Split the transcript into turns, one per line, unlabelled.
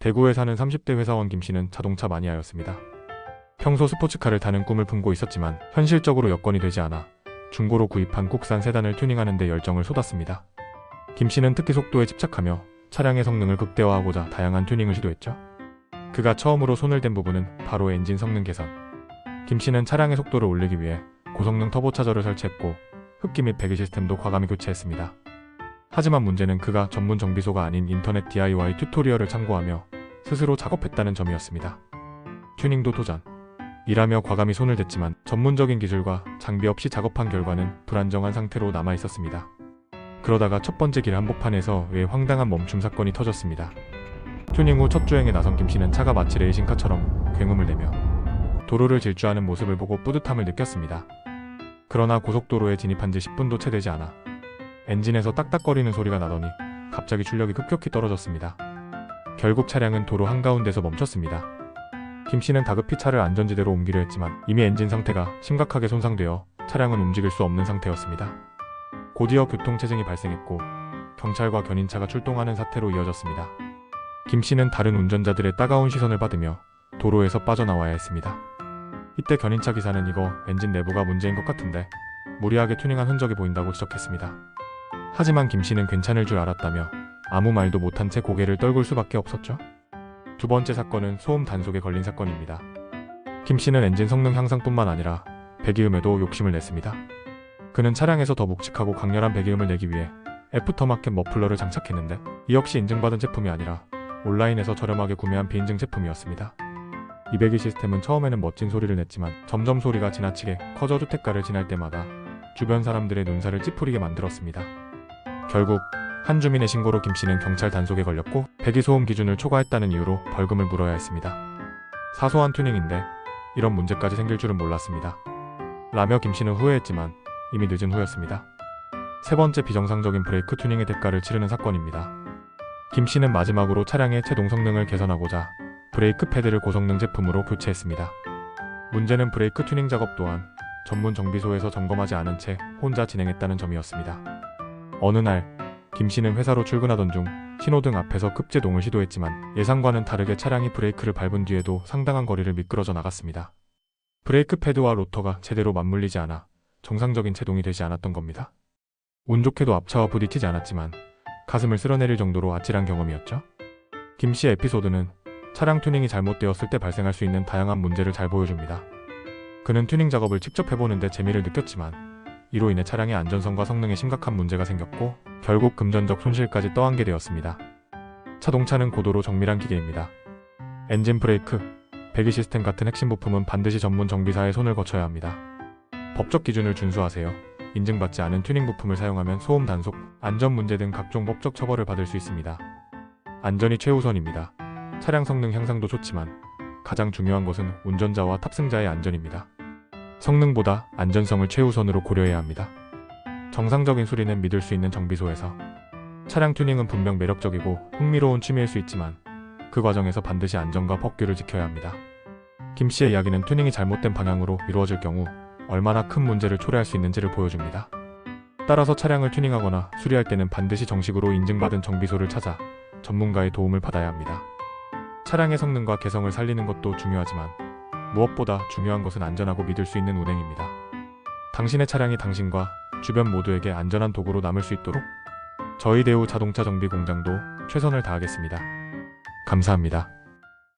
대구에 사는 30대 회사원 김씨는 자동차 마니아였습니다. 평소 스포츠카를 타는 꿈을 품고 있었지만 현실적으로 여건이 되지 않아 중고로 구입한 국산 세단을 튜닝하는 데 열정을 쏟았습니다. 김씨는 특히 속도에 집착하며 차량의 성능을 극대화하고자 다양한 튜닝을 시도했죠. 그가 처음으로 손을 댄 부분은 바로 엔진 성능 개선. 김씨는 차량의 속도를 올리기 위해 고성능 터보차저를 설치했고 흡기 및 배기 시스템도 과감히 교체했습니다. 하지만 문제는 그가 전문 정비소가 아닌 인터넷 DIY 튜토리얼을 참고하며 스스로 작업했다는 점이었습니다. 튜닝도 도전. 일하며 과감히 손을 댔지만 전문적인 기술과 장비 없이 작업한 결과는 불안정한 상태로 남아 있었습니다. 그러다가 첫 번째 길 한복판에서 왜 황당한 멈춤 사건이 터졌습니다. 튜닝 후 첫 주행에 나선 김씨는 차가 마치 레이싱카처럼 굉음을 내며 도로를 질주하는 모습을 보고 뿌듯함을 느꼈습니다. 그러나 고속도로에 진입한 지 10분도 채 되지 않아 엔진에서 딱딱거리는 소리가 나더니 갑자기 출력이 급격히 떨어졌습니다. 결국 차량은 도로 한가운데서 멈췄습니다. 김씨는 다급히 차를 안전지대로 옮기려 했지만 이미 엔진 상태가 심각하게 손상되어 차량은 움직일 수 없는 상태였습니다. 곧이어 교통체증이 발생했고 경찰과 견인차가 출동하는 사태로 이어졌습니다. 김씨는 다른 운전자들의 따가운 시선을 받으며 도로에서 빠져나와야 했습니다. 이때 견인차 기사는 이거 엔진 내부가 문제인 것 같은데 무리하게 튜닝한 흔적이 보인다고 지적했습니다. 하지만 김씨는 괜찮을 줄 알았다며 아무 말도 못한 채 고개를 떨굴 수밖에 없었죠. 두 번째 사건은 소음 단속에 걸린 사건입니다. 김씨는 엔진 성능 향상뿐만 아니라 배기음에도 욕심을 냈습니다. 그는 차량에서 더 묵직하고 강렬한 배기음을 내기 위해 애프터마켓 머플러를 장착했는데 이 역시 인증받은 제품이 아니라 온라인에서 저렴하게 구매한 비인증 제품이었습니다. 이 배기 시스템은 처음에는 멋진 소리를 냈지만 점점 소리가 지나치게 커져 주택가를 지날 때마다 주변 사람들의 눈살을 찌푸리게 만들었습니다. 결국 한 주민의 신고로 김씨는 경찰 단속에 걸렸고 배기소음 기준을 초과했다는 이유로 벌금을 물어야 했습니다. 사소한 튜닝인데 이런 문제까지 생길 줄은 몰랐습니다. 라며 김씨는 후회했지만 이미 늦은 후였습니다. 세 번째 비정상적인 브레이크 튜닝의 대가를 치르는 사건입니다. 김씨는 마지막으로 차량의 제동 성능을 개선하고자 브레이크 패드를 고성능 제품으로 교체했습니다. 문제는 브레이크 튜닝 작업 또한 전문 정비소에서 점검하지 않은 채 혼자 진행했다는 점이었습니다. 어느 날 김씨는 회사로 출근하던 중 신호등 앞에서 급제동을 시도했지만 예상과는 다르게 차량이 브레이크를 밟은 뒤에도 상당한 거리를 미끄러져 나갔습니다. 브레이크 패드와 로터가 제대로 맞물리지 않아 정상적인 제동이 되지 않았던 겁니다. 운 좋게도 앞차와 부딪히지 않았지만 가슴을 쓸어내릴 정도로 아찔한 경험이었죠. 김씨의 에피소드는 차량 튜닝이 잘못되었을 때 발생할 수 있는 다양한 문제를 잘 보여줍니다. 그는 튜닝 작업을 직접 해보는데 재미를 느꼈지만 이로 인해 차량의 안전성과 성능에 심각한 문제가 생겼고 결국 금전적 손실까지 떠안게 되었습니다. 자동차는 고도로 정밀한 기계입니다. 엔진 브레이크, 배기 시스템 같은 핵심 부품은 반드시 전문 정비사의 손을 거쳐야 합니다. 법적 기준을 준수하세요. 인증받지 않은 튜닝 부품을 사용하면 소음 단속, 안전 문제 등 각종 법적 처벌을 받을 수 있습니다. 안전이 최우선입니다. 차량 성능 향상도 좋지만 가장 중요한 것은 운전자와 탑승자의 안전입니다. 성능보다 안전성을 최우선으로 고려해야 합니다. 정상적인 수리는 믿을 수 있는 정비소에서. 차량 튜닝은 분명 매력적이고 흥미로운 취미일 수 있지만 그 과정에서 반드시 안전과 법규를 지켜야 합니다. 김씨의 이야기는 튜닝이 잘못된 방향으로 이루어질 경우 얼마나 큰 문제를 초래할 수 있는지를 보여줍니다. 따라서 차량을 튜닝하거나 수리할 때는 반드시 정식으로 인증받은 정비소를 찾아 전문가의 도움을 받아야 합니다. 차량의 성능과 개성을 살리는 것도 중요하지만 무엇보다 중요한 것은 안전하고 믿을 수 있는 운행입니다. 당신의 차량이 당신과 주변 모두에게 안전한 도구로 남을 수 있도록 저희 대우 자동차 정비 공장도 최선을 다하겠습니다. 감사합니다.